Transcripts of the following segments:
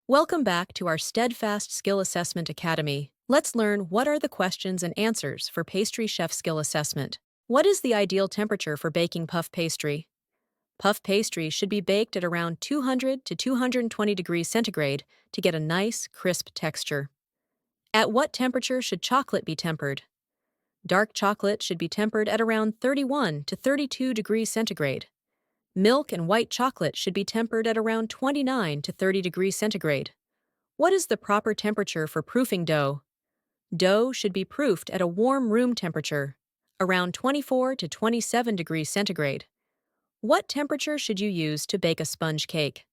Welcome back to our Steadfast Skill Assessment Academy. Let's learn what are the questions and answers for pastry chef skill assessment. What is the ideal temperature for baking puff pastry? Puff pastry should be baked at around 200 to 220 degrees centigrade to get a nice, crisp texture. At what temperature should chocolate be tempered? Dark chocolate should be tempered at around 31 to 32 degrees centigrade. Milk and white chocolate should be tempered at around 29 to 30 degrees centigrade. What is the proper temperature for proofing dough? Dough should be proofed at a warm room temperature, around 24 to 27 degrees centigrade. What temperature should you use to bake a sponge cake?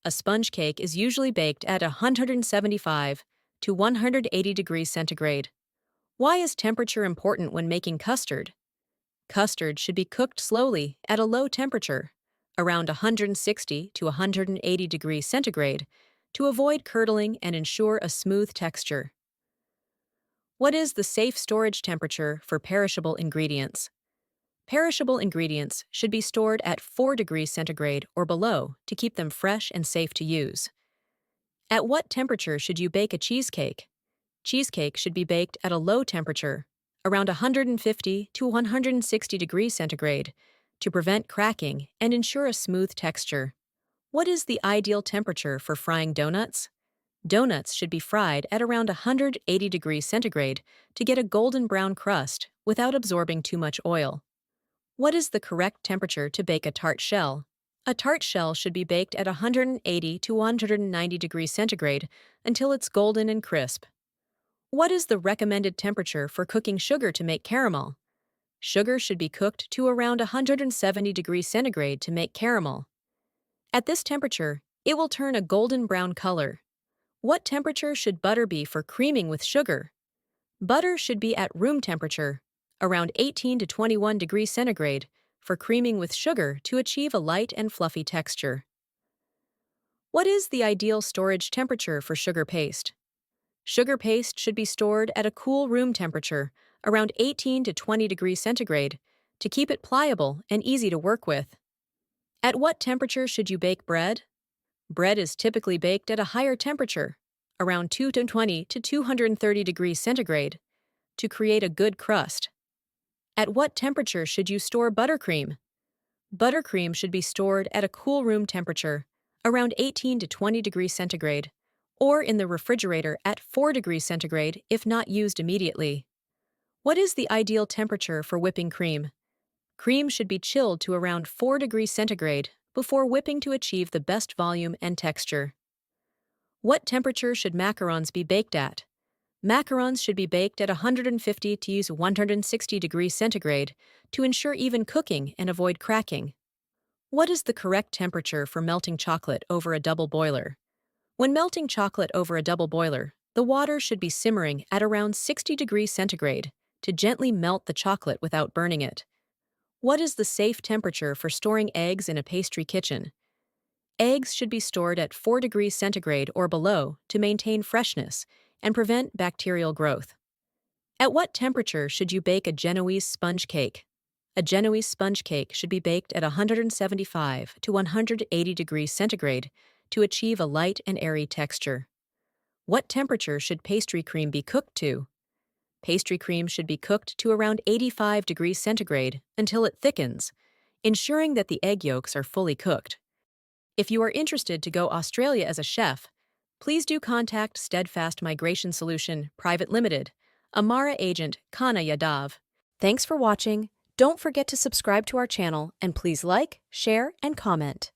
A sponge cake is usually baked at 175 to 180 degrees centigrade. Why is temperature important when making custard? Custard should be cooked slowly at a low temperature, around 160 to 180 degrees centigrade, to avoid curdling and ensure a smooth texture. What is the safe storage temperature for perishable ingredients? Perishable ingredients should be stored at 4 degrees centigrade or below to keep them fresh and safe to use. At what temperature should you bake a cheesecake? Cheesecake should be baked at a low temperature, around 150 to 160 degrees centigrade, to prevent cracking and ensure a smooth texture. What is the ideal temperature for frying donuts? Donuts should be fried at around 180 degrees centigrade to get a golden brown crust without absorbing too much oil. What is the correct temperature to bake a tart shell? A tart shell should be baked at 180 to 190 degrees centigrade until it's golden and crisp. What is the recommended temperature for cooking sugar to make caramel? Sugar should be cooked to around 170 degrees centigrade to make caramel. At this temperature, it will turn a golden brown color. What temperature should butter be for creaming with sugar? Butter should be at room temperature, around 18 to 21 degrees centigrade, for creaming with sugar to achieve a light and fluffy texture. What is the ideal storage temperature for sugar paste? Sugar paste should be stored at a cool room temperature, around 18 to 20 degrees centigrade, to keep it pliable and easy to work with. At what temperature should you bake bread? Bread is typically baked at a higher temperature, around 220 to 230 degrees centigrade, to create a good crust. At what temperature should you store buttercream? Buttercream should be stored at a cool room temperature, around 18 to 20 degrees centigrade, or in the refrigerator at 4 degrees centigrade if not used immediately. What is the ideal temperature for whipping cream? Cream should be chilled to around 4 degrees centigrade before whipping to achieve the best volume and texture. What temperature should macarons be baked at? Macarons should be baked at 150 to 160 degrees centigrade to ensure even cooking and avoid cracking. What is the correct temperature for melting chocolate over a double boiler? When melting chocolate over a double boiler, the water should be simmering at around 60 degrees centigrade to gently melt the chocolate without burning it. What is the safe temperature for storing eggs in a pastry kitchen? Eggs should be stored at 4 degrees centigrade or below to maintain freshness and prevent bacterial growth. At what temperature should you bake a Genoese sponge cake? A Genoese sponge cake should be baked at 175 to 180 degrees centigrade to achieve a light and airy texture. What temperature should pastry cream be cooked to? Pastry cream should be cooked to around 85 degrees centigrade until it thickens, ensuring that the egg yolks are fully cooked. If you are interested to go Australia as a chef, please do contact Steadfast Migration Solution Private Limited, a MARAN agent, KANNAYADAV. Thanks for watching. Don't forget to subscribe to our channel and please like, share, and comment.